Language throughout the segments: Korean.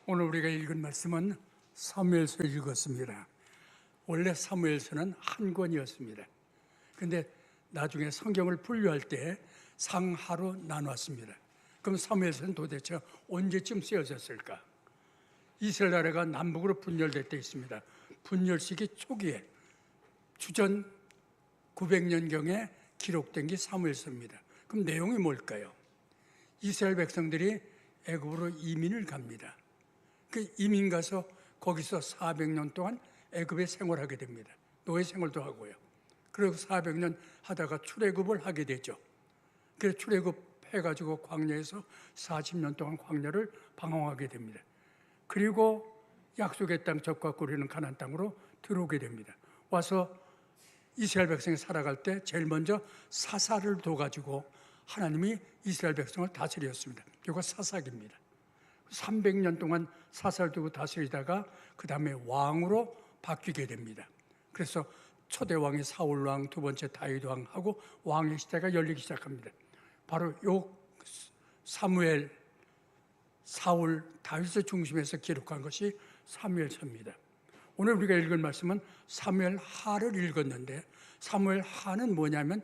오늘 우리가 읽은 말씀은 사무엘서 읽었습니다. 원래 사무엘서는 한 권이었습니다. 근데 나중에 성경을 분류할 때 상하로 나눴습니다. 그럼 사무엘서는 도대체 언제쯤 쓰여졌을까? 이스라엘 나라가 남북으로 분열될 때 있습니다. 분열 시기 초기에 주전 900년경에 기록된 게 사무엘서입니다. 그럼 내용이 뭘까요? 이스라엘 백성들이 애굽으로 이민을 갑니다. 그 이민 가서 거기서 400년 동안 애굽에 생활하게 됩니다. 노예 생활도 하고요. 그리고 400년 하다가 출애굽을 하게 되죠. 그래서 출애굽해가지고 광야에서 40년 동안 광야를 방황하게 됩니다. 그리고 약속의 땅 적과 꾸리는 가나안 땅으로 들어오게 됩니다. 와서 이스라엘 백성이 살아갈 때 제일 먼저 사사를 둬가지고 하나님이 이스라엘 백성을 다스렸습니다. 이거 사사기입니다. 300년 동안 사사를 두고 다스리다가 그 다음에 왕으로 바뀌게 됩니다. 그래서 초대 왕이 사울 왕, 두 번째 다윗 왕하고 왕의 시대가 열리기 시작합니다. 바로 요 사무엘, 사울, 다윗을 중심에서 기록한 것이 사무엘서입니다. 오늘 우리가 읽을 말씀은 사무엘 하를 읽었는데 사무엘 하는 뭐냐면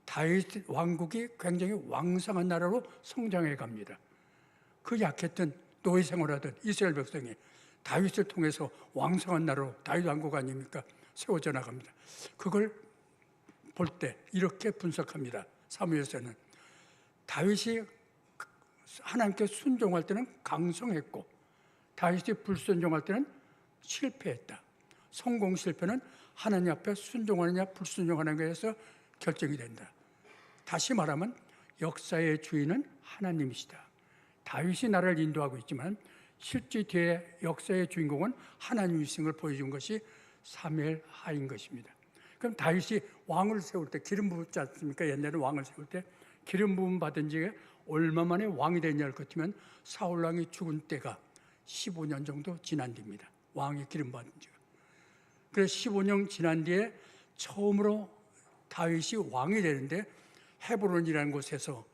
다윗 왕국이 굉장히 왕성한 나라로 성장해 갑니다. 그 약했던 노예 생활하던 이스라엘 백성이 다윗을 통해서 왕성한 나라로 다윗 왕국 아닙니까? 세워져 나갑니다. 그걸 볼 때 이렇게 분석합니다. 사무엘서는 다윗이 하나님께 순종할 때는 강성했고 다윗이 불순종할 때는 실패했다. 성공 실패는 하나님 앞에 순종하느냐 불순종하느냐에서 결정이 된다. 다시 말하면 역사의 주인은 하나님이시다. 다윗이 나라를 인도하고 있지만 실제 뒤에 역사의 주인공은 하나님이신 걸 보여준 것이 사무엘 하인 것입니다. 그럼 다윗이 왕을 세울 때 기름 부었지 않습니까? 옛날에 왕을 세울 때 기름 부음 받은 지 얼마 만에 왕이 됐냐를 것이면 사울 왕이 죽은 때가 15년 정도 지난 뒤입니다. 왕이 기름 받은 지가. 그래서 15년 지난 뒤에 처음으로 다윗이 왕이 되는데 헤브론이라는 곳에서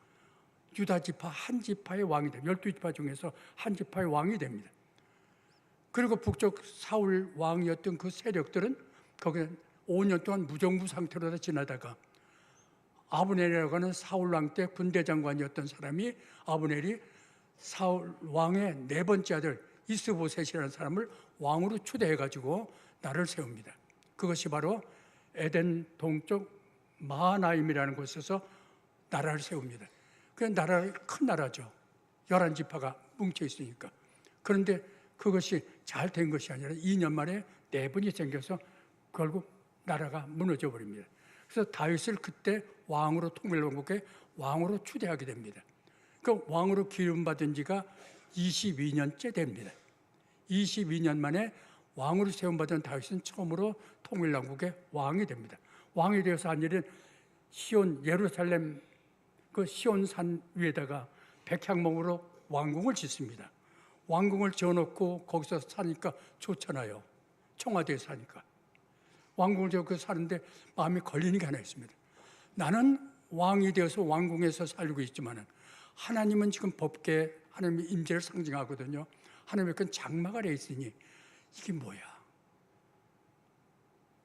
유다 지파 한 지파의 왕이 됩니다. 12지파 중에서 한 지파의 왕이 됩니다. 그리고 북쪽 사울 왕이었던 그 세력들은 거기에 5년 동안 무정부 상태로 다 지나다가 아브넬이라고 하는 사울 왕 때 군대 장관이었던 사람이 아브넬이 사울 왕의 네 번째 아들 이스보셋이라는 사람을 왕으로 초대해가지고 나라를 세웁니다. 그것이 바로 에덴 동쪽 마하나임이라는 곳에서 나라를 세웁니다. 그 나라가 큰 나라죠. 11지파가 뭉쳐 있으니까. 그런데 그것이 잘 된 것이 아니라 2년 만에 내분이 생겨서 결국 나라가 무너져 버립니다. 그래서 다윗을 그때 왕으로 통일왕국에 왕으로 추대하게 됩니다. 그 왕으로 기름받은 지가 22년째 됩니다. 22년 만에 왕으로 세움받은 다윗은 처음으로 통일왕국의 왕이 됩니다. 왕이 되어서 한 일은 시온 예루살렘 그 시온산 위에다가 백향목으로 왕궁을 짓습니다. 왕궁을 지어놓고 거기서 사니까 좋잖아요. 청와대에 사니까. 왕궁을 지어서 사는데 마음이 걸리는 게 하나 있습니다. 나는 왕이 되어서 왕궁에서 살고 있지만 하나님은 지금 법계 하나님의 임재를 상징하거든요. 하나님의 그 장막 아래에 있으니 이게 뭐야?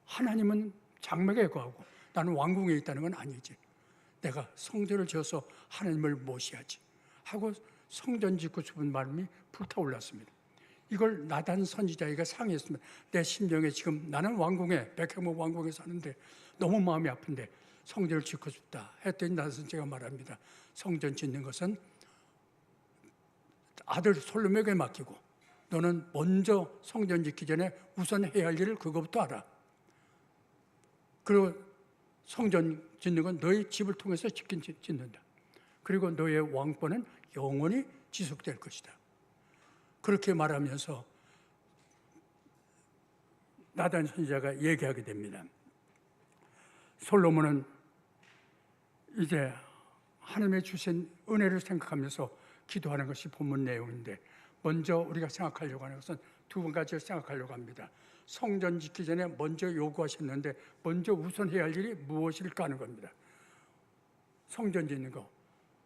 하나님은 장막에 거하고 나는 왕궁에 있다는 건 아니지. 내가 성전을 지어서 하나님을 모셔야지 하고 성전 짓고 싶은 마음이 불타올랐습니다. 이걸 나단 선지자에게 상의했습니다. 내 심정에 지금 나는 왕궁에 백향목 왕궁에 사는데 너무 마음이 아픈데 성전을 짓고 싶다 했더니 나단 선지자가 말합니다. 성전 짓는 것은 아들 솔로몬에게 맡기고 너는 먼저 성전 짓기 전에 우선 해야 할 일을 그거부터 알아. 그리고 성전 짓는 건 너의 집을 통해서 짓는다. 그리고 너의 왕권은 영원히 지속될 것이다. 그렇게 말하면서 나단 선지자가 얘기하게 됩니다. 솔로몬은 이제 하나님의 주신 은혜를 생각하면서 기도하는 것이 본문 내용인데 먼저 우리가 생각하려고 하는 것은 두 가지를 생각하려고 합니다. 성전 짓기 전에 먼저 요구하셨는데 먼저 우선 해야 할 일이 무엇일까 하는 겁니다. 성전 짓는 거.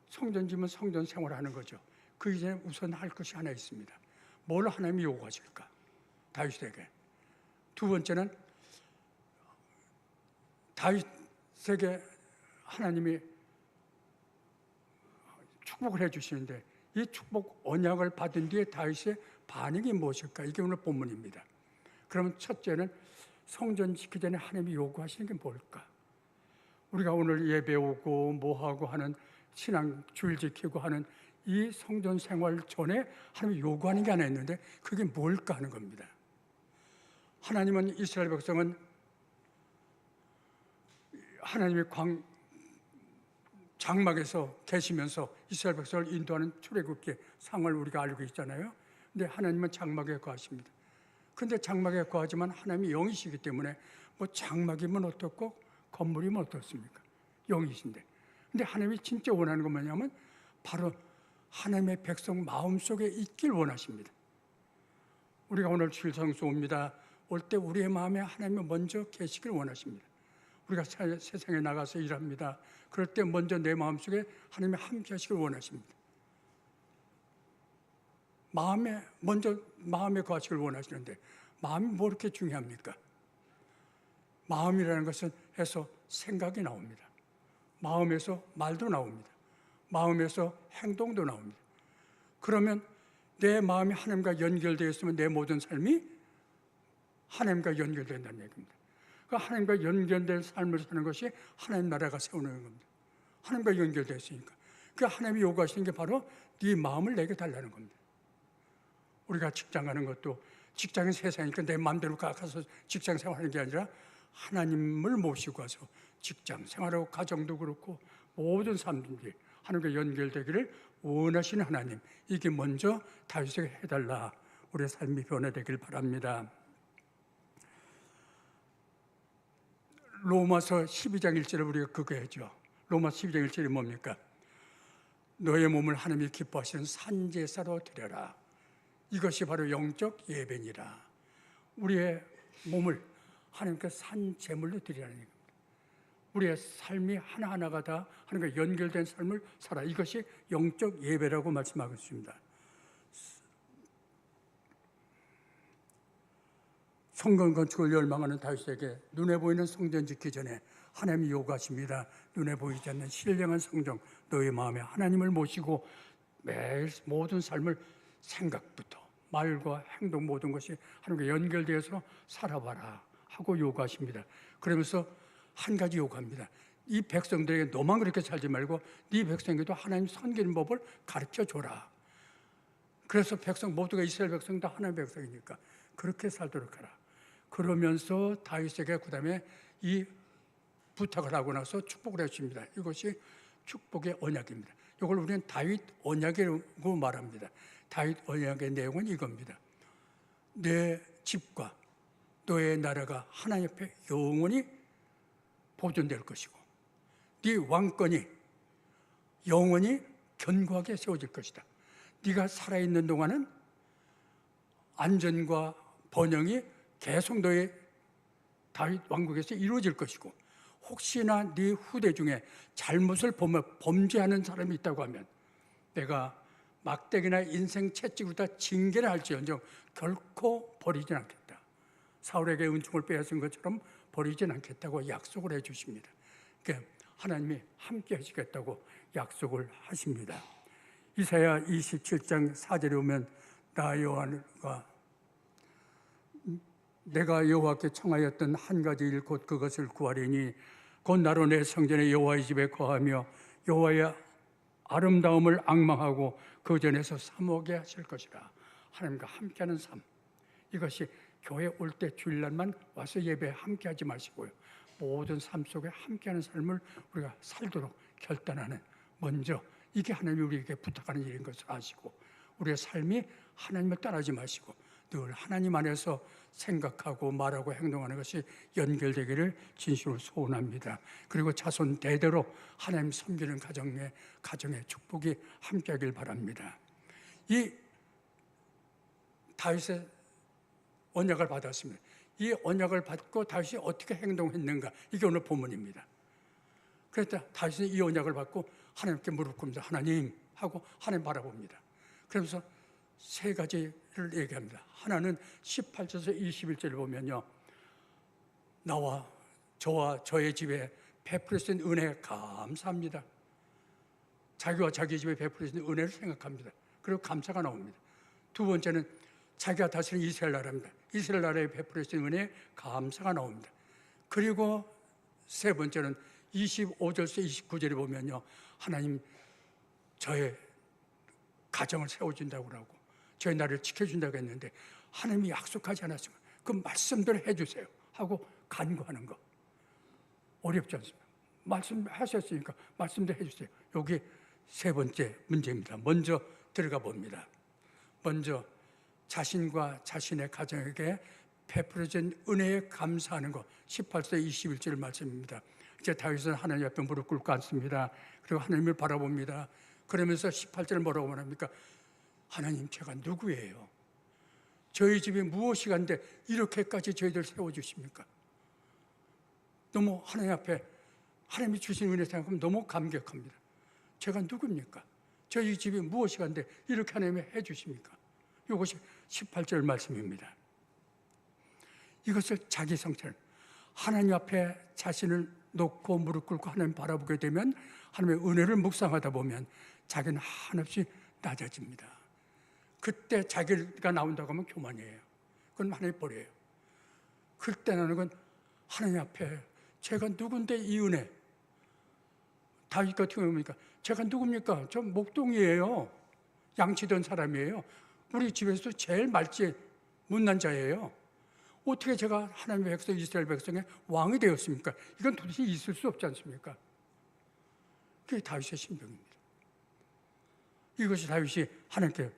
성전 짓면 성전 생활하는 거죠. 그 이전에 우선 할 것이 하나 있습니다. 뭘 하나님이 요구하실까? 다윗에게. 두 번째는 다윗에게 하나님이 축복을 해주시는데 이 축복 언약을 받은 뒤에 다윗의 반응이 무엇일까? 이게 오늘 본문입니다. 그러면 첫째는 성전 짓기 전에 하나님이 요구하시는 게 뭘까? 우리가 오늘 예배 오고 뭐하고 하는 신앙 주일 지키고 하는 이 성전 생활 전에 하나님이 요구하는 게 하나 있는데 그게 뭘까 하는 겁니다. 하나님은 이스라엘 백성은 하나님의 장막에서 계시면서 이스라엘 백성을 인도하는 출애굽기 상을 우리가 알고 있잖아요. 근데 하나님은 장막에 거하십니다. 근데 장막에 거하지만 하나님이 영이시기 때문에 뭐 장막이면 어떻고 건물이면 어떻습니까? 영이신데. 근데 하나님이 진짜 원하는 건 뭐냐면 바로 하나님의 백성 마음속에 있길 원하십니다. 우리가 오늘 주일 성수 옵니다. 올 때 우리의 마음에 하나님이 먼저 계시길 원하십니다. 우리가 세상에 나가서 일합니다. 그럴 때 먼저 내 마음속에 하나님이 함께 하시길 원하십니다. 먼저 마음에 거하시길 원하시는데 마음이 뭐 이렇게 중요합니까? 마음이라는 것은 해서 생각이 나옵니다. 마음에서 말도 나옵니다. 마음에서 행동도 나옵니다. 그러면 내 마음이 하나님과 연결되어 있으면 내 모든 삶이 하나님과 연결된다는 얘기입니다. 그 하나님과 연결된 삶을 사는 것이 하나님 나라가 세우는 겁니다. 하나님과 연결되어 있으니까. 그 하나님이 요구하시는 게 바로 네 마음을 내게 달라는 겁니다. 우리가 직장 가는 것도 직장은 세상이니까 내 마음대로 가서 직장 생활하는 게 아니라 하나님을 모시고 와서 직장 생활하고 가정도 그렇고 모든 삶들이 하나님과 연결되기를 원하시는 하나님, 이게 먼저 다윗에게 해달라. 우리의 삶이 변화되길 바랍니다. 로마서 12장 1절을 우리가 그거 해죠. 로마서 12장 1절이 뭡니까? 너의 몸을 하나님이 기뻐하시는 산제사로 드려라. 이것이 바로 영적 예배니라. 우리의 몸을 하나님께 산제물로 드리라는 얘기입니다. 우리의 삶이 하나하나가 다 하나님과 연결된 삶을 살아. 이것이 영적 예배라고 말씀하고 있습니다. 성전 건축을 열망하는 다윗에게 눈에 보이는 성전 짓기 전에 하나님이 요구하십니다. 눈에 보이지 않는 신령한 성전, 너의 마음에 하나님을 모시고 매일 모든 삶을 생각부터 말과 행동 모든 것이 하나님과 연결되어서 살아봐라 하고 요구하십니다. 그러면서 한 가지 요구합니다. 이 백성들에게 너만 그렇게 살지 말고 네 백성에게도 하나님 섬기는 법을 가르쳐줘라. 그래서 백성 모두가 이스라엘 백성 다 하나님의 백성이니까 그렇게 살도록 하라. 그러면서 다윗에게 그 다음에 이 부탁을 하고 나서 축복을 해줍니다. 이것이 축복의 언약입니다. 이걸 우리는 다윗 언약이라고 말합니다. 다윗 언약의 내용은 이겁니다. 내 집과 너의 나라가 하나님 앞에 영원히 보존될 것이고 네 왕권이 영원히 견고하게 세워질 것이다. 네가 살아있는 동안은 안전과 번영이 계속 너의 다윗 왕국에서 이루어질 것이고 혹시나 네 후대 중에 잘못을 범죄하는 사람이 있다고 하면 내가 막대기나 인생 채찍으로 다 징계를 할지언정 결코 버리진 않겠다. 사울에게 은총을 빼앗은 것처럼 버리진 않겠다고 약속을 해 주십니다. 그러니까 하나님이 함께 하시겠다고 약속을 하십니다. 이사야 27장 4절에 보면 나 여호와가 내가 여호와께 청하였던 한 가지 일 곧 그것을 구하리니 곧 나로 내 성전에 여호와의 집에 거하며 여호와의 아름다움을 앙망하고 그 전에서 사모하게 하실 것이라. 하나님과 함께하는 삶, 이것이 교회 올 때 주일날만 와서 예배에 함께하지 마시고요, 모든 삶 속에 함께하는 삶을 우리가 살도록 결단하는, 먼저 이게 하나님이 우리에게 부탁하는 일인 것을 아시고 우리의 삶이 하나님을 따라하지 마시고 늘 하나님 안에서 생각하고 말하고 행동하는 것이 연결되기를 진심으로 소원합니다. 그리고 자손 대대로 하나님 섬기는 가정의 축복이 함께하길 바랍니다. 이 다윗의 언약을 받았습니다. 이 언약을 받고 다윗이 어떻게 행동했는가, 이게 오늘 본문입니다. 그래서 다윗은 이 언약을 받고 하나님께 무릎 꿇습니다. 하나님 하고 하나님 바라봅니다. 그러면서 세 가지를 얘기합니다. 하나는 18절에서 21절을 보면요, 저와 저의 집에 베풀으신 은혜 감사합니다. 자기와 자기 집에 베풀으신 은혜를 생각합니다. 그리고 감사가 나옵니다. 두 번째는 자기가 다스리는 이스라엘 나라입니다. 이스라엘 나라에 베풀으신 은혜에 감사가 나옵니다. 그리고 세 번째는 25절에서 29절에 보면요, 하나님 저의 가정을 세워준다고 하고 저희 나라를 지켜준다고 했는데 하나님이 약속하지 않았으면 그 말씀대로 해주세요 하고 간구하는 거 어렵지 않습니까? 말씀하셨으니까 말씀대로 해주세요. 여기 세 번째 문제입니다. 먼저 들어가 봅니다. 먼저 자신과 자신의 가정에게 베풀어진 은혜에 감사하는 것, 18절 21절 말씀입니다. 이제 다윗은 하나님 앞에 무릎 꿇고 앉습니다. 그리고 하나님을 바라봅니다. 그러면서 18절 뭐라고 말합니까? 하나님, 제가 누구예요? 저희 집에 무엇이 간데 이렇게까지 저희들 세워주십니까? 너무 하나님 앞에 하나님이 주신 은혜 생각하면 너무 감격합니다. 제가 누굽니까? 저희 집에 무엇이 간데 이렇게 하나님이 해주십니까? 이것이 18절 말씀입니다. 이것을 자기 성찰, 하나님 앞에 자신을 놓고 무릎 꿇고 하나님 바라보게 되면 하나님의 은혜를 묵상하다 보면 자기는 한없이 낮아집니다. 그때 자기가 나온다고 하면 교만이에요. 그건 하나님 버려요. 그때 나는 건 하나님 앞에 제가 누군데 이 은혜, 다윗 같은 경우입니까? 제가 누굽니까? 저 목동이에요. 양치던 사람이에요. 우리 집에서 제일 말지 못난 자예요. 어떻게 제가 하나님의 백성, 이스라엘 백성의 왕이 되었습니까? 이건 도대체 있을 수 없지 않습니까? 그게 다윗의 심정입니다. 이것이 다윗이 하나님께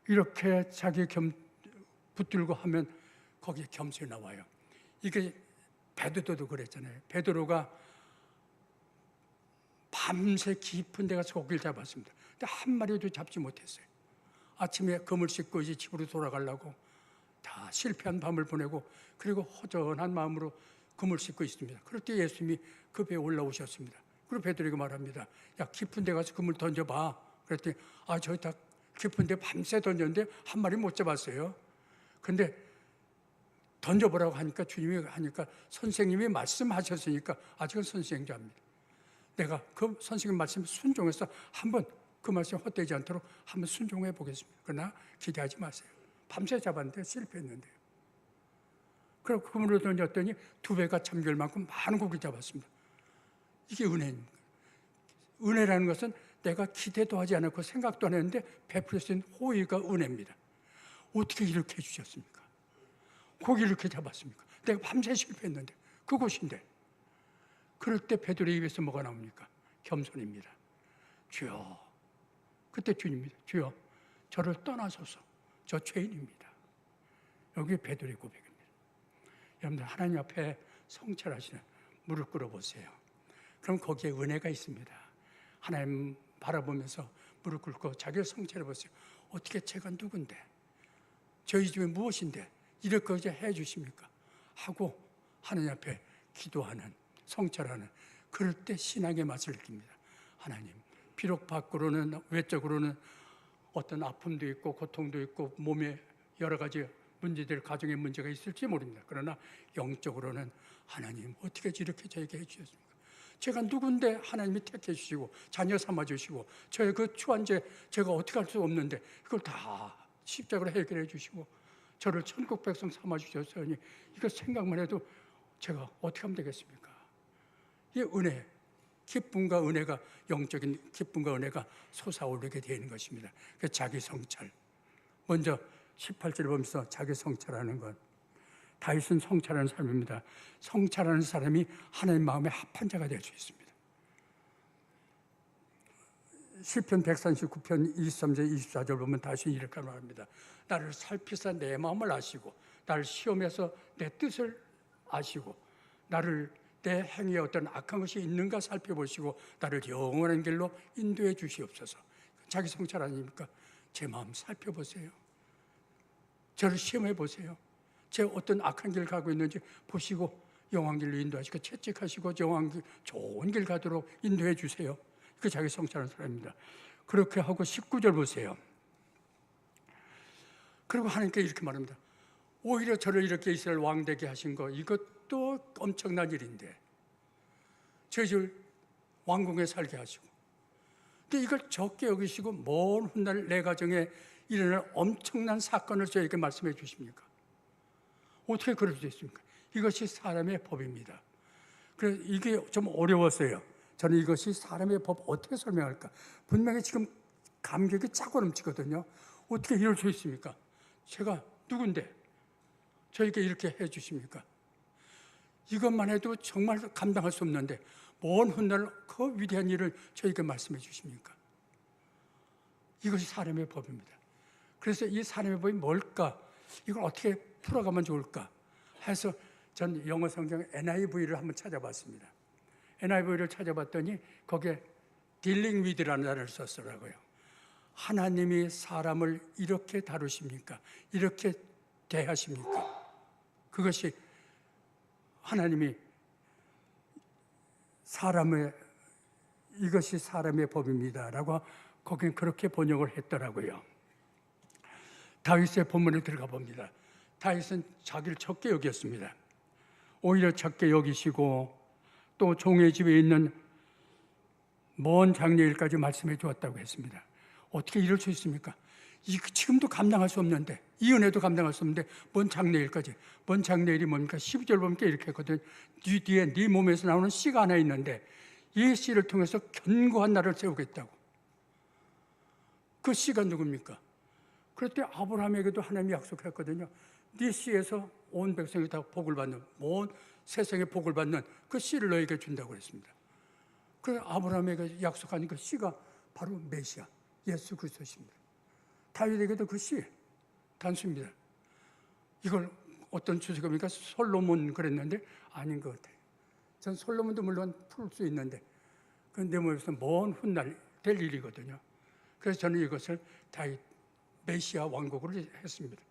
이렇게 자기 붙들고 하면 거기에 겸손이 나와요. 이게 베드로도 그랬잖아요. 베드로가 밤새 깊은 데 가서 고기를 잡았습니다. 근데 한 마리도 잡지 못했어요. 아침에 그물 씻고 이제 집으로 돌아가려고 다 실패한 밤을 보내고 그리고 허전한 마음으로 그물 씻고 있습니다. 그럴 때 예수님이 그 배에 올라오셨습니다. 그리고 베드로에게 말합니다. 야, 깊은 데 가서 그물 던져봐. 그랬더니 저희 다 깊은 데 밤새 던졌는데 한 마리 못 잡았어요. 근데 던져보라고 하니까 주님이 하니까 선생님이 말씀하셨으니까 아직은 선생자입니다. 내가 그 선생님 말씀에 순종해서 한번 그 말씀 헛되지 않도록 한번 순종해 보겠습니다. 그러나 기대하지 마세요. 밤새 잡았는데 실패했는데요. 그리고 그물을 던졌더니 두 배가 참견 만큼 많은 고기를 잡았습니다. 이게 은혜입니다. 은혜라는 것은 내가 기대도 하지 않았고 생각도 안 했는데 베풀으신 호의가 은혜입니다. 어떻게 이렇게 해주셨습니까? 고기를 이렇게 잡았습니까? 내가 밤새 실패했는데 그곳인데. 그럴 때 베드로의 입에서 뭐가 나옵니까? 겸손입니다. 주여, 그때 주님입니다. 주여, 저를 떠나소서. 저 죄인입니다. 여기 베드로의 고백입니다. 여러분들 하나님 앞에 성찰하시는 무릎 꿇어보세요. 그럼 거기에 은혜가 있습니다. 하나님 바라보면서 무릎 꿇고 자기를 성찰해보세요. 어떻게 제가 누군데? 저희 집에 무엇인데? 이렇게 해 주십니까? 하고 하나님 앞에 기도하는, 성찰하는, 그럴 때 신앙의 맛을 느낍니다. 하나님, 비록 밖으로는, 외적으로는 어떤 아픔도 있고 고통도 있고 몸에 여러 가지 문제들, 가정의 문제가 있을지 모릅니다. 그러나 영적으로는 하나님 어떻게 이렇게 저에게 해주셨습니까? 제가 누군데 하나님이 택해 주시고 자녀 삼아 주시고 저의 그 추한죄 제가 어떻게 할 수 없는데 그걸 다 십자가로 해결해 주시고 저를 천국 백성 삼아 주셨으니 이거 생각만 해도 제가 어떻게 하면 되겠습니까? 이 은혜, 기쁨과 은혜가, 영적인 기쁨과 은혜가 솟아오르게 되는 것입니다. 그 자기 성찰. 먼저 18절을 보면서 자기 성찰하는 것. 다윗은 성찰하는 사람입니다. 성찰하는 사람이 하나님 마음에 합한 자가 될 수 있습니다. 시편 139편 23절 24절 보면 다시 이렇게 말합니다. 나를 살피사 내 마음을 아시고 나를 시험해서 내 뜻을 아시고 나를 내 행위에 어떤 악한 것이 있는가 살펴보시고 나를 영원한 길로 인도해 주시옵소서. 자기 성찰 아닙니까? 제 마음 살펴보세요. 저를 시험해 보세요. 제가 어떤 악한 길 가고 있는지 보시고 영원한 길로 인도하시고 채찍하시고 영원한 길, 좋은 길 가도록 인도해 주세요. 그 자기 성찰하는 사람입니다. 그렇게 하고 19절 보세요. 그리고 하나님께 이렇게 말합니다. 오히려 저를 이렇게 이스라엘 왕 되게 하신 거, 이것도 엄청난 일인데 저희 집 왕궁에 살게 하시고, 근데 이걸 적게 여기시고 먼 훗날 내 가정에 일어날 엄청난 사건을 저에게 말씀해 주십니까? 어떻게 그럴 수 있습니까? 이것이 사람의 법입니다. 그래서 이게 좀 어려웠어요. 저는 이것이 사람의 법 어떻게 설명할까? 분명히 지금 감격이 짜고 넘치거든요. 어떻게 이럴 수 있습니까? 제가 누군데 저에게 이렇게 해 주십니까? 이것만 해도 정말 감당할 수 없는데 먼 훗날 그 위대한 일을 저에게 말씀해 주십니까? 이것이 사람의 법입니다. 그래서 이 사람의 법이 뭘까? 이걸 어떻게 풀어가면 좋을까? 해서 전 영어 성경 NIV를 한번 찾아봤습니다. NIV를 찾아봤더니 거기에 dealing with라는 단어를 썼더라고요. 하나님이 사람을 이렇게 다루십니까? 이렇게 대하십니까? 그것이 하나님이 이것이 사람의 법입니다라고 거긴 그렇게 번역을 했더라고요. 다윗의 본문에 들어가 봅니다. 다윗은 자기를 적게 여겼습니다. 오히려 적게 여기시고 또 종의 집에 있는 먼 장래일까지 말씀해 주었다고 했습니다. 어떻게 이럴 수 있습니까? 지금도 감당할 수 없는데, 이 은혜도 감당할 수 없는데 먼 장래일까지. 먼 장래일이 뭡니까? 12절 보면 이렇게 했거든. 뒤에 네 몸에서 나오는 씨가 하나 있는데 이 씨를 통해서 견고한 나라를 세우겠다고. 그 씨가 누굽니까? 그럴 때 아브라함에게도 하나님이 약속했거든요. 네 씨에서 온 백성이 다 복을 받는, 온 세상의 복을 받는 그 씨를 너에게 준다고 했습니다. 그 아브라함에게 약속한 그 씨가 바로 메시아, 예수 그리스도십니다. 다윗에게도 그 씨, 단수입니다. 이걸 어떤 주석입니까? 솔로몬 그랬는데 아닌 것 같아요. 전 솔로몬도 물론 풀 수 있는데 그건 내 몸에서 먼 훗날 될 일이거든요. 그래서 저는 이것을 다윗 메시아 왕국으로 했습니다.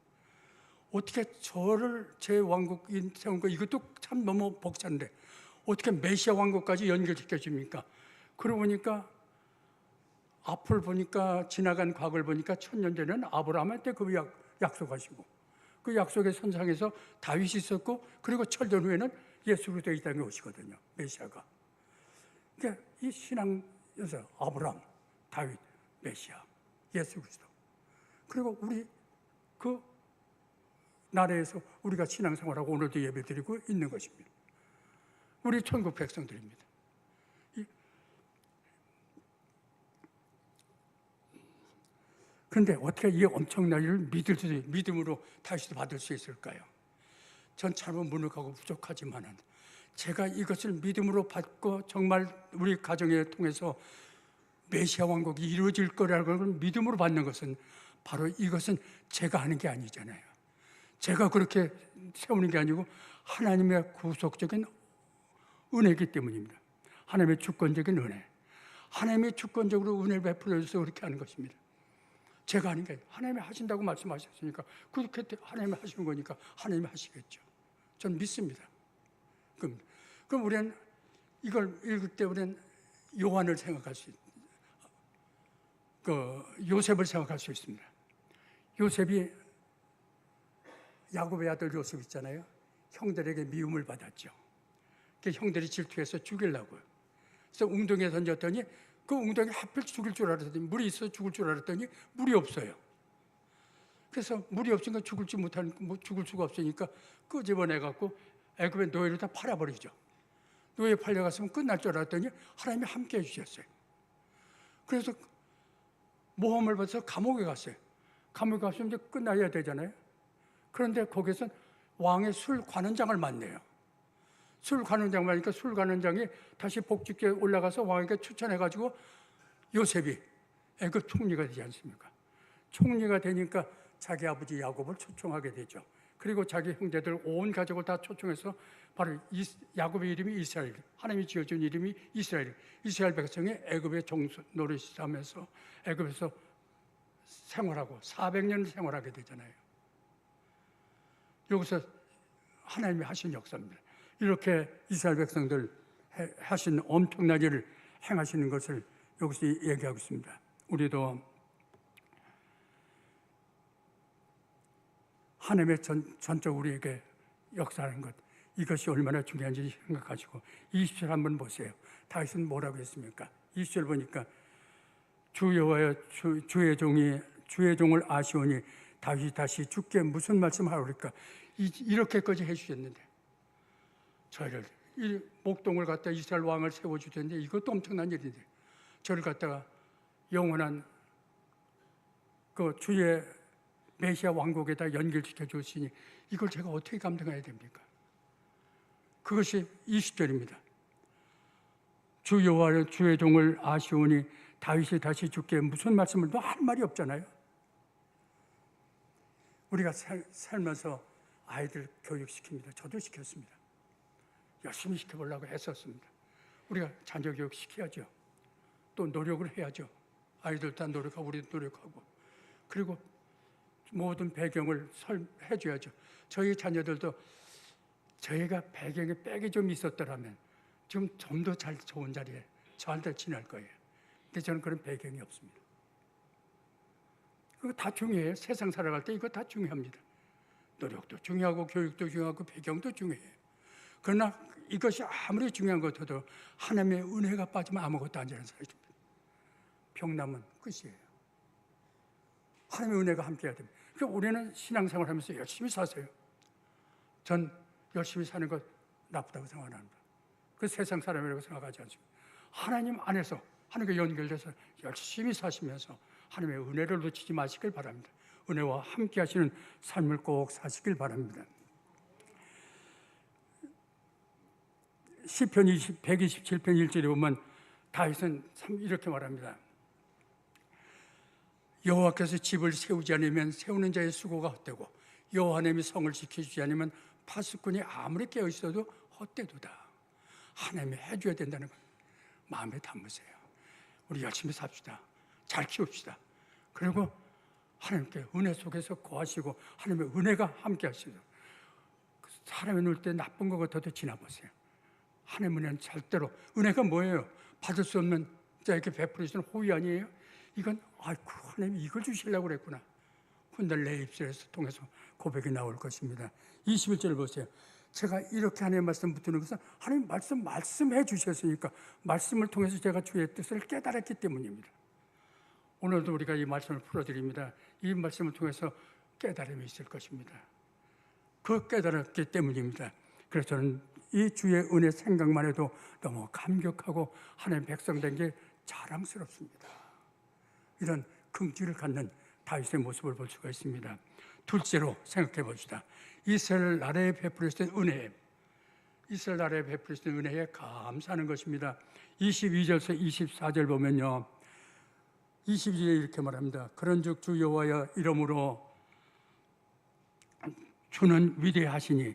어떻게 저를 제 왕국인 세운 거, 이것도 참 너무 벅찬데 어떻게 메시아 왕국까지 연결시켜 줍니까? 그러고 보니까 앞을 보니까, 지나간 과거를 보니까 1000년 전에는 아브라함한테 그 약속하시고 그 약속의 선상에서 다윗이 있었고, 그리고 철전 후에는 예수 그리스도 이 땅에 오시거든요. 메시아가. 그러니까 이 신앙에서 아브라함, 다윗, 메시아, 예수 그리스도, 그리고 우리 그 나라에서 우리가 신앙생활하고 오늘도 예배드리고 있는 것입니다. 우리 천국 백성들입니다. 그런데 어떻게 이 엄청난 일을 믿음으로 다시 받을 수 있을까요? 전 참 무능하고 부족하지만은 제가 이것을 믿음으로 받고 정말 우리 가정에 통해서 메시아 왕국이 이루어질 거라는 걸 믿음으로 받는 것은 바로 이것은 제가 하는 게 아니잖아요. 제가 그렇게 세우는 게 아니고 하나님의 구속적인 은혜이기 때문입니다. 하나님의 주권적인 은혜. 하나님이 주권적으로 은혜를 베풀어 주셔서 그렇게 하는 것입니다. 제가 하는 게 아니에요. 하나님이 하신다고 말씀하셨으니까 그렇게 하나님이 하시는 거니까 하나님이 하시겠죠. 전 믿습니다. 그럼 우리는 이걸 읽을 때 우리는 요한을 생각할 수 있습니다. 요셉을 생각할 수 있습니다. 요셉이, 야곱의 아들 요셉 있잖아요. 형들에게 미움을 받았죠. 형들이 질투해서 죽이려고요. 그래서 웅덩이에 던졌더니 그 웅덩이 하필 죽을 줄 알았더니, 물이 있어 죽을 줄 알았더니 물이 없어요. 그래서 물이 없으니까 죽을 수가 없으니까 끄집어내갖고 애굽의 노예를 다 팔아버리죠. 노예 팔려갔으면 끝날 줄 알았더니 하나님이 함께 해주셨어요. 그래서 모함을 받아서 감옥에 갔어요. 감옥에 갔으면 이제 끝나야 되잖아요. 그런데 거기서 왕의 술 관원장을 만나요. 술 관원장 만나니까 술 관원장이 다시 복직에 올라가서 왕에게 추천해가지고 요셉이 애굽 총리가 되지 않습니까? 총리가 되니까 자기 아버지 야곱을 초청하게 되죠. 그리고 자기 형제들 온 가족을 다 초청해서 바로 야곱의 이름이 이스라엘, 하나님이 지어준 이름이 이스라엘, 이스라엘 백성이 애굽의 노릇을 하면서 애굽에서 생활하고 400년 생활하게 되잖아요. 여기서 하나님이 하신 역사입니다. 이렇게 이스라엘 백성들 하신 엄청난 일을 행하시는 것을 여기서 얘기하고 있습니다. 우리도 하나님의 전적 우리에게 역사하는 것, 이것이 얼마나 중요한지 생각하시고 20절 한번 보세요. 다윗은 뭐라고 했습니까? 20절 보니까 주 여호와여 주의 종을 아시오니 다윗이 다시 주께 무슨 말씀하오리까? 이렇게까지 해주셨는데 저희를 이 목동을 갖다 이스라엘 왕을 세워주던데 이것도 엄청난 일인데 저를 갖다가 영원한 그 주의 메시아 왕국에다 연결시켜 주시니 이걸 제가 어떻게 감당해야 됩니까? 그것이 20절입니다. 주 여호와여 주의 종을 아시오니 다윗이 다시 주께 무슨 말씀을 또 할 말이 없잖아요. 우리가 살면서 아이들 교육시킵니다. 저도 시켰습니다. 열심히 시켜보려고 했었습니다. 우리가 자녀 교육 시켜야죠. 또 노력을 해야죠. 아이들 다 노력하고 우리도 노력하고 그리고 모든 배경을 해줘야죠. 저희 자녀들도 저희가 배경에 빽이 좀 있었더라면 좀 더 잘 좋은 자리에 저한테 지날 거예요. 근데 저는 그런 배경이 없습니다. 그거 다 중요해요. 세상 살아갈 때 이거 다 중요합니다. 노력도 중요하고 교육도 중요하고 배경도 중요해요. 그러나 이것이 아무리 중요한 것 같아도 하나님의 은혜가 빠지면 아무것도 안 되는 사람입니다. 병남은 끝이에요. 하나님의 은혜가 함께해야 됩니다. 그러니까 우리는 신앙생활 하면서 열심히 사세요. 전 열심히 사는 것 나쁘다고 생각 안 합니다. 그 세상 사람이라고 생각하지 않습니다. 하나님 안에서 하나님과 연결돼서 열심히 사시면서 하나님의 은혜를 놓치지 마시길 바랍니다. 은혜와 함께 하시는 삶을 꼭 사시길 바랍니다. 시편 127편 1절에 보면 다윗은 참 이렇게 말합니다. 여호와께서 집을 세우지 않으면 세우는 자의 수고가 헛되고 여호와 하나님이 성을 지켜주지 않으면 파수꾼이 아무리 깨어있어도 헛되도다. 하나님이 해줘야 된다는 것 마음에 담으세요. 우리 열심히 삽시다. 잘 키웁시다. 그리고 하나님께 은혜 속에서 거하시고 하나님의 은혜가 함께 하시고 사람이 놀 때 나쁜 것 같아도 지나보세요. 하나님 은혜는 절대로 은혜가 뭐예요? 받을 수 없는 자에게 베풀어주시는 호의 아니에요? 이건 아이고 하나님이 이걸 주시려고 그랬구나. 훗날 내 입술에서 통해서 고백이 나올 것입니다. 21절 보세요. 제가 이렇게 하나님의 말씀 붙드는 것은 하나님 말씀해 주셨으니까 말씀을 통해서 제가 주의 뜻을 깨달았기 때문입니다. 오늘도 우리가 이 말씀을 풀어드립니다. 이 말씀을 통해서 깨달음이 있을 것입니다. 그 깨달았기 때문입니다. 그래서 저는 이 주의 은혜 생각만 해도 너무 감격하고 하나님의 백성 된 게 자랑스럽습니다. 이런 긍지를 갖는 다윗의 모습을 볼 수가 있습니다. 둘째로 생각해 봅시다. 이스라엘 나라에 베풀어진 은혜, 이스라엘 나라에 베풀어진 은혜에 감사하는 것입니다. 22절에서 24절 보면요, 22절에 이렇게 말합니다. 그런즉 주 여호와여 이러므로 주는 위대하시니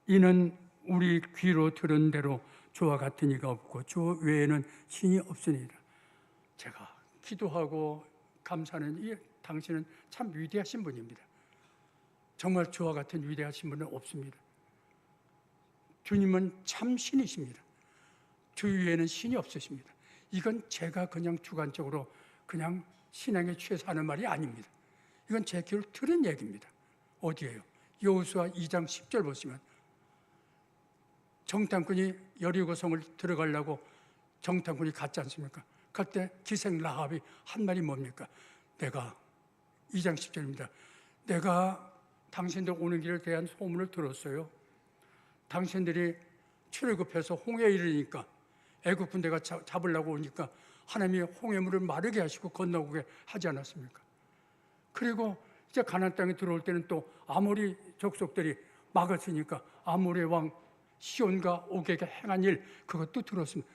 이는 우리 귀로 들은 대로 주와 같은 이가 없고 주 외에는 신이 없으니라. 제가 기도하고 감사하는 이 당신은 참 위대하신 분입니다. 정말 주와 같은 위대하신 분은 없습니다. 주님은 참 신이십니다. 주 위에는 신이 없으십니다. 이건 제가 그냥 주관적으로 그냥 신앙에 취해서 하는 말이 아닙니다. 이건 제 귀로 들은 얘기입니다. 어디예요? 여호수아 2장 10절 보시면 정탐꾼이 여리고성을 들어가려고 정탐꾼이 갔지 않습니까? 그때 기생 라합이 한 말이 뭡니까? 내가 2장 10절입니다. 내가 당신들 오는 길에 대한 소문을 들었어요. 당신들이 출애굽해서 홍해에 이르니까 애굽 군대가 잡으려고 오니까 하나님이 홍해물을 마르게 하시고 건너오게 하지 않았습니까? 그리고 이제 가나안 땅에 들어올 때는 또 아모리 족속들이 막았으니까 아모리 왕 시온과 옥에게 행한 일 그것도 들었습니다.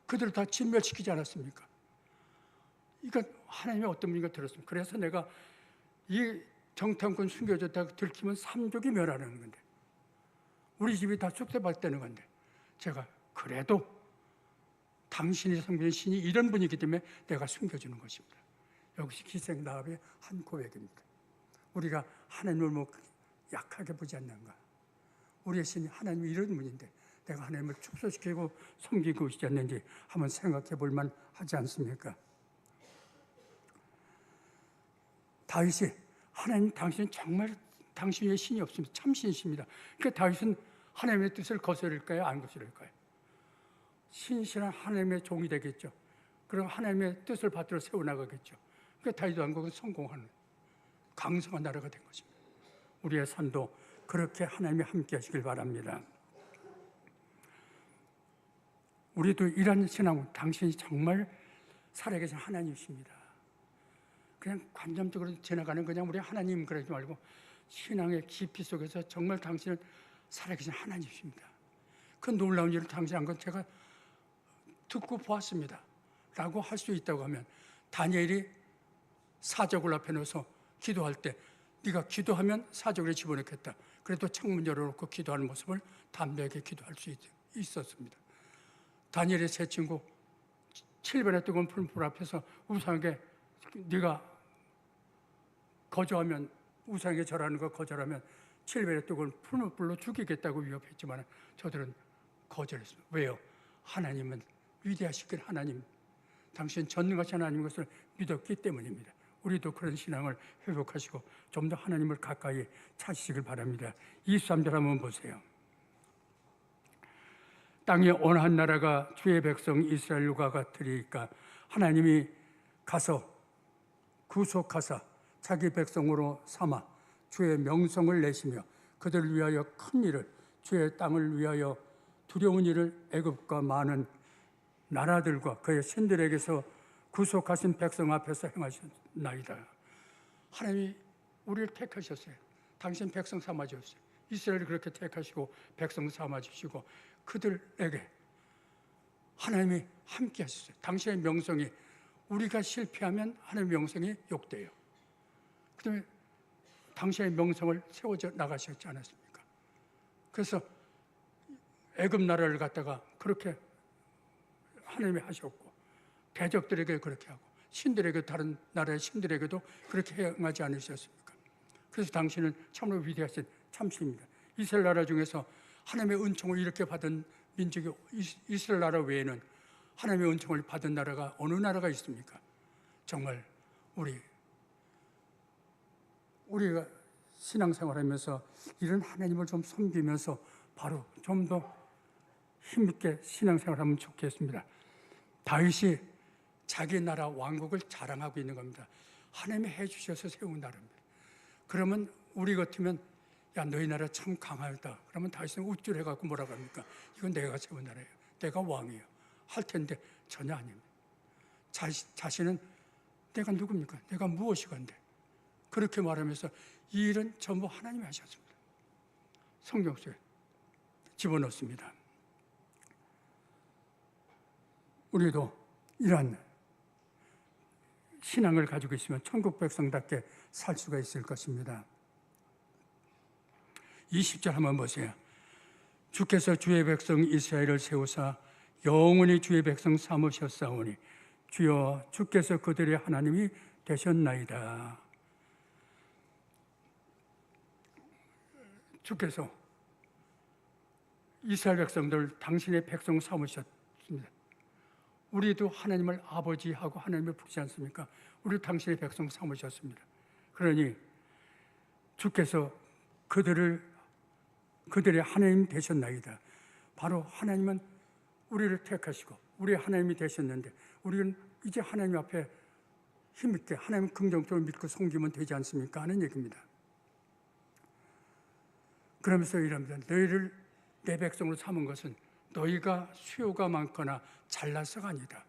그들을 다 진멸시키지 않았습니까? 이건 하나님의 어떤 분인가 들었습니다. 그래서 내가 이 정탐꾼 숨겨졌다가 들키면 삼족이 멸하는 건데 우리 집이 다 쑥대밭되는 건데 제가 그래도 당신이 섬기는 신이 이런 분이기 때문에 내가 숨겨주는 것입니다. 역시 기생 라합의 한 고백입니다. 우리가 하나님을 뭐 약하게 보지 않는가? 우리의 신이 하나님이 이런 분인데 내가 하나님을 축소시키고 섬기고 있지 않는지 한번 생각해 볼 만하지 않습니까? 다윗이 하나님 당신은 정말 당신 외에 신이 없습니다. 참신이십니다. 그러니까 다윗은 하나님의 뜻을 거스를까요? 안 거스를까요? 신실한 하나님의 종이 되겠죠. 그럼 하나님의 뜻을 받들어 세워나가겠죠. 그러니까 다윗 왕국은 성공하는 강성한 나라가 된 것입니다. 우리의 삶도 그렇게 하나님이 함께 하시길 바랍니다. 우리도 이런 신앙, 당신이 정말 살아계신 하나님이십니다. 그냥 관념적으로 지나가는 그냥 우리 하나님 그러지 말고 신앙의 깊이 속에서 정말 당신은 살아계신 하나님이십니다. 그 놀라운 일을 당신 한 건 제가 듣고 보았습니다 라고 할 수 있다고 하면, 다니엘이 사적을 앞에 놓아서 기도할 때 네가 기도하면 사적을 집어넣겠다. 그래도 창문 열어놓고 기도하는 모습을 담대하게 기도할 수 있었습니다. 다니엘의 세 친구 7번의 뜨거운 불 앞에서 우상에게 네가 거절하면, 우상에게 절하는 거 거절하면 7번의 뜨거운 불로 죽이겠다고 위협했지만 저들은 거절했습니다. 왜요? 하나님은 위대하시길 하나님, 당신 전능하신 하나님 것을 믿었기 때문입니다. 우리도 그런 신앙을 회복하시고 좀 더 하나님을 가까이 찾으시길 바랍니다. 23절 한번 보세요. 땅에 어느 한 나라가 주의 백성 이스라엘과 같으리까 하나님이 가서 구속하사 자기 백성으로 삼아 주의 명성을 내시며 그들을 위하여 큰 일을, 주의 땅을 위하여 두려운 일을 애굽과 많은 나라들과 그의 신들에게서 구속하신 백성 앞에서 행하셨나이다. 하나님이 우리를 택하셨어요. 당신 백성 삼아주셨어요. 이스라엘을 그렇게 택하시고 백성 삼아주시고 그들에게 하나님이 함께 하셨어요. 당신의 명성이, 우리가 실패하면 하나님의 명성이 욕돼요. 그 다음에 당신의 명성을 세워져 나가셨지 않았습니까? 그래서 애굽 나라를 갖다가 그렇게 하나님이 하셨고, 대적들에게 그렇게 하고, 신들에게, 다른 나라의 신들에게도 그렇게 행하지 않으셨습니까? 그래서 당신은 참으로 위대하신 참신입니다. 이스라엘 나라 중에서 하나님의 은총을 이렇게 받은 민족이 이스라엘 나라 외에는 하나님의 은총을 받은 나라가 어느 나라가 있습니까? 정말 우리가 신앙생활하면서 이런 하나님을 좀 섬기면서 바로 좀 더 힘있게 신앙생활하면 좋겠습니다. 다윗이 자기 나라 왕국을 자랑하고 있는 겁니다. 하나님이 해주셔서 세운 나라입니다. 그러면 우리 같으면 야, 너희 나라 참 강하다. 그러면 다윗은 우쭐해갖고 뭐라고 합니까? 이건 내가 세운 나라예요. 내가 왕이에요. 할 텐데 전혀 아닙니다. 자신은 내가 누굽니까? 내가 무엇이건데? 그렇게 말하면서 이 일은 전부 하나님이 하셨습니다. 성경 속에 집어넣습니다. 우리도 이러한 신앙을 가지고 있으면 천국 백성답게 살 수가 있을 것입니다. 20절 한번 보세요. 주께서 주의 백성 이스라엘을 세우사 영원히 주의 백성 삼으셨사오니 주여 주께서 그들의 하나님이 되셨나이다. 주께서 이스라엘 백성들 당신의 백성 삼으셨습니다. 우리도 하나님을 아버지하고 하나님을 부르지 않습니까? 우리 당신의 백성 삼으셨습니다. 그러니 주께서 그들의 하나님 되셨나이다. 바로 하나님은 우리를 택하시고 우리의 하나님이 되셨는데 우리는 이제 하나님 앞에 힘있게 하나님 긍정적으로 믿고 섬기면 되지 않습니까? 하는 얘기입니다. 그러면서 이럽니다. 너희를 내 백성으로 삼은 것은 너희가 수요가 많거나 잘나서가 아니다.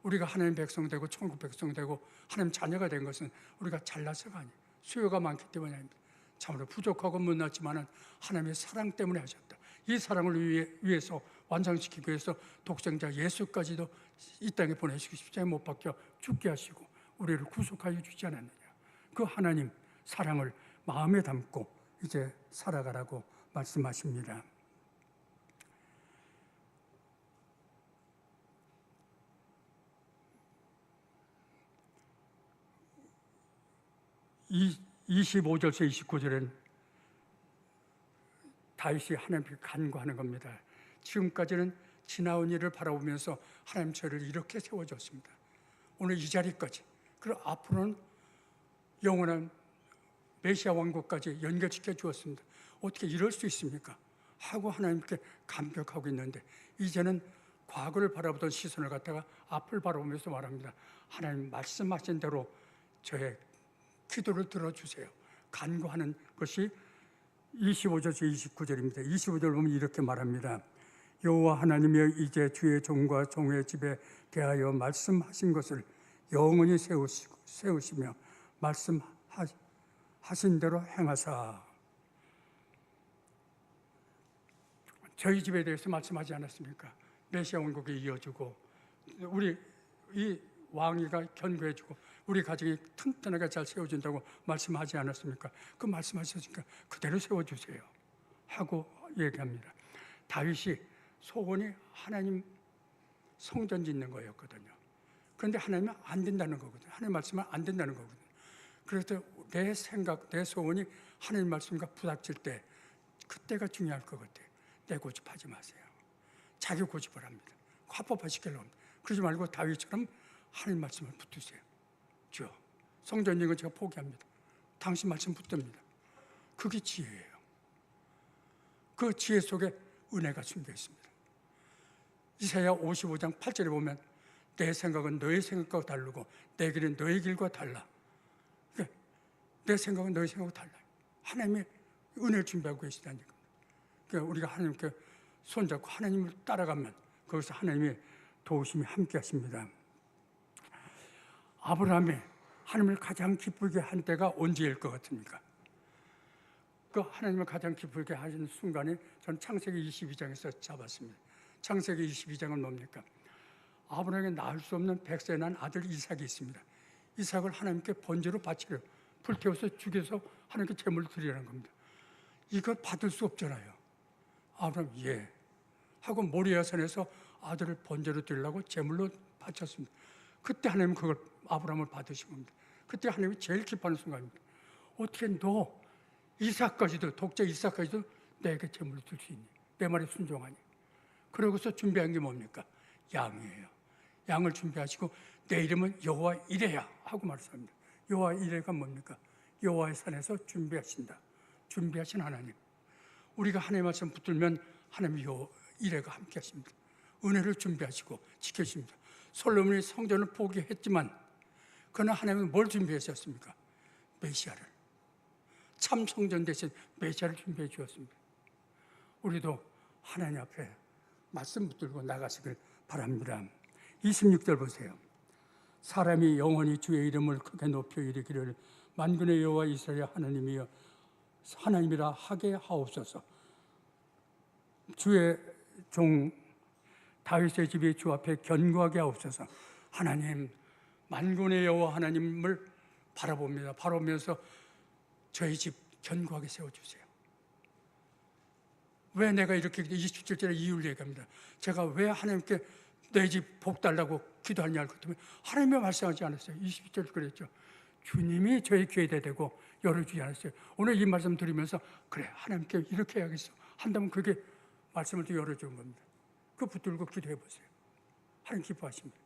우리가 하나님 백성 되고 천국 백성 되고 하나님 자녀가 된 것은 우리가 잘나서가 아니에요. 수요가 많기 때문이 아닙니다. 참으로 부족하고 못났지만 하나님의 사랑 때문에 하셨다. 이 사랑을 위해서 완성시키기 위해서 독생자 예수까지도 이 땅에 보내시고 십자가에 못 박혀 죽게 하시고 우리를 구속하여 주지 않았느냐. 그 하나님 사랑을 마음에 담고 이제 살아가라고 말씀하십니다. 이 25절에서 29절은 다윗이 하나님께 간구하는 겁니다. 지금까지는 지나온 일을 바라보면서 하나님 저를 이렇게 세워줬습니다. 오늘 이 자리까지. 그리고 앞으로는 영원한 메시아 왕국까지 연결시켜 주었습니다. 어떻게 이럴 수 있습니까? 하고 하나님께 감격하고 있는데 이제는 과거를 바라보던 시선을 갖다가 앞을 바라보면서 말합니다. 하나님 말씀하신 대로 저의 기도를 들어주세요. 간구하는 것이 25절에서 29절입니다. 25절 보면 이렇게 말합니다. 여호와 하나님이여 이제 주의 종과 종의 집에 대하여 말씀하신 것을 영원히 세우시며 말씀하신 대로 행하사. 저희 집에 대해서 말씀하지 않았습니까? 메시아 왕국이 이어지고 우리 이 왕위가 견고해지고 우리 가정이 튼튼하게 잘 세워진다고 말씀하지 않았습니까? 그 말씀하셨으니까 그대로 세워주세요 하고 얘기합니다. 다윗이 소원이 하나님 성전 짓는 거였거든요. 그런데 하나님은 안 된다는 거거든요. 하나님 말씀은 안 된다는 거거든요. 그래서 내 생각, 내 소원이 하나님 말씀과 부닥칠 때 그때가 중요할 것 같아요. 내 고집하지 마세요. 자기 고집을 합니다. 화법화시키려고 합니다. 그러지 말고 다윗처럼 하나님 말씀을 붙드세요. 주여, 성전 짓는 건 제가 포기합니다. 당신 말씀 붙듭니다. 그게 지혜예요. 그 지혜 속에 은혜가 숨겨 있습니다. 이사야 55장 8절에 보면 내 생각은 너의 생각과 다르고 내 길은 너의 길과 달라. 그러니까 내 생각은 너의 생각과 달라요. 하나님의 은혜를 준비하고 계시다니까. 그러니까 우리가 하나님께 손잡고 하나님을 따라가면 거기서 하나님의 도우심이 함께 하십니다. 아브라함이 하나님을 가장 기쁘게 한 때가 언제일 것 같습니까? 그 하나님을 가장 기쁘게 하시는 순간에 전 창세기 22장에서 잡았습니다. 창세기 22장은 뭡니까? 아브라함에게 낳을 수 없는 100세 난 아들 이삭이 있습니다. 이삭을 하나님께 번제로 바치려 불태워서 죽여서 하나님께 제물을 드리라는 겁니다. 이걸 받을 수 없잖아요. 아브라함 예 하고 모리아산에서 아들을 번제로 드리려고 제물로 바쳤습니다. 그때 하나님은 그걸 아브라함을 받으신 겁니다. 그때 하나님이 제일 기뻐하는 순간입니다. 어떻게 너 이삭까지도 독자 이삭까지도 내게 제물을 줄 수 있니? 내 말에 순종하니? 그러고서 준비한 게 뭡니까? 양이에요. 양을 준비하시고 내 이름은 여호와 이레야 하고 말씀합니다. 여호와 이레가 뭡니까? 여호와의 산에서 준비하신다. 준비하신 하나님. 우리가 하나님 말씀 붙들면 하나님 여호와 이레가 함께 하십니다. 은혜를 준비하시고 지켜주십니다. 솔로몬이 성전을 포기했지만 그러나 하나님은 뭘 준비하셨습니까? 메시아를. 참 성전 대신 메시아를 준비해 주었습니다. 우리도 하나님 앞에 말씀 붙들고 나가시길 바랍니다. 26절 보세요. 사람이 영원히 주의 이름을 크게 높여 이르기를 만군의 여호와 이스라엘 하나님이여 하나님이라 하게 하옵소서. 주의 종 다윗의 집이 주 앞에 견고하게 하옵소서. 하나님 만군의 여호와 하나님을 바라봅니다. 바라보면서 저희 집 견고하게 세워주세요. 왜 내가 이렇게 27절에 이유를 얘기합니다. 제가 왜 하나님께 내 집 복 달라고 기도하냐 할 것 같으면 하나님이 말씀하지 않았어요. 27절 그랬죠. 주님이 저희 귀에다 대고 열어주지 않았어요. 오늘 이 말씀 드리면서 그래 하나님께 이렇게 해야겠어 한다면 그게 말씀을 또 열어주는 겁니다. 그 붙들고 기도해 보세요. 하나님 기뻐하십니다.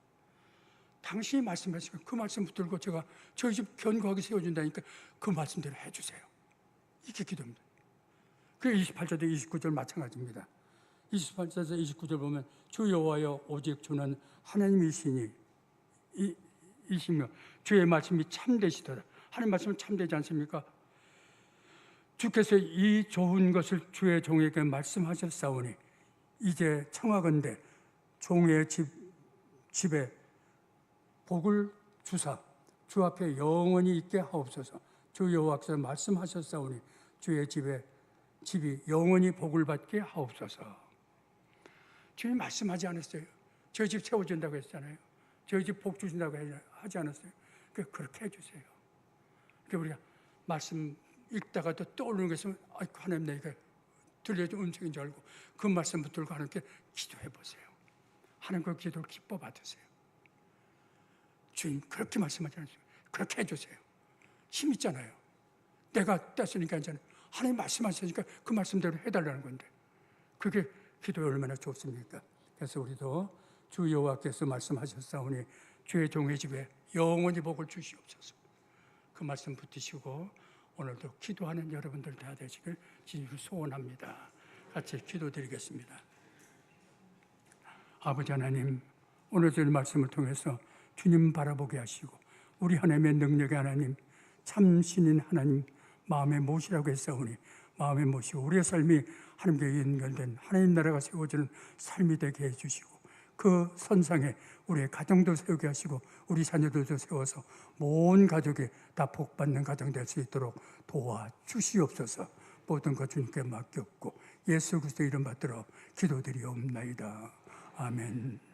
당신이 말씀하시면 그 말씀 붙들고 제가 저희 집 견고하게 세워준다니까 그 말씀대로 해주세요. 이렇게 기도합니다. 그 28절도 29절 마찬가지입니다. 28절에서 29절 보면 주 여호와여 오직 주는 하나님이시니 이시며 주의 말씀이 참되시더라. 하나님 말씀은 참되지 않습니까? 주께서 이 좋은 것을 주의 종에게 말씀하셨사오니 이제 청하건대 종의 집에 복을 주사 주 앞에 영원히 있게 하옵소서. 주 여호와께서 말씀하셨사오니 주의 집이 영원히 복을 받게 하옵소서. 주님 말씀하지 않았어요? 저희 집 세워준다고 했잖아요. 저희 집 복 주신다고 하지 않았어요? 그렇게 해주세요. 우리가 말씀 읽다가 또 떠오르는 게 있으면 하나님 내가 들려준 음성인 줄 알고 그 말씀 붙들고 하나님께 기도해 보세요. 하나님 그 기도를 기뻐 받으세요. 주님 그렇게 말씀하지 않으세요? 그렇게 해주세요. 힘 있잖아요. 내가 뗐으니까 괜찮아요. 하나님 말씀하시니까 그 말씀대로 해달라는 건데 그게 기도에 얼마나 좋습니까? 그래서 우리도 주 여호와께서 말씀하셨사오니 주의 종의 집에 영원히 복을 주시옵소서. 그 말씀 붙드시고 오늘도 기도하는 여러분들 다 되시길 진심으로 소원합니다. 같이 기도드리겠습니다. 아버지 하나님, 오늘 들 말씀을 통해서 주님 바라보게 하시고 우리 하나님의 능력의 하나님, 참 신인 하나님 마음에 모시라고 했사오니 마음에 모시고 우리의 삶이 하나님께 연결된 하나님 나라가 세워지는 삶이 되게 해주시고 그 선상에 우리의 가정도 세우게 하시고 우리 자녀들도 세워서 모든 가족이 다 복받는 가정 될 수 있도록 도와주시옵소서. 모든 것 주님께 맡겼고 예수 그리스도 이름 받들어 기도드리옵나이다. 아멘.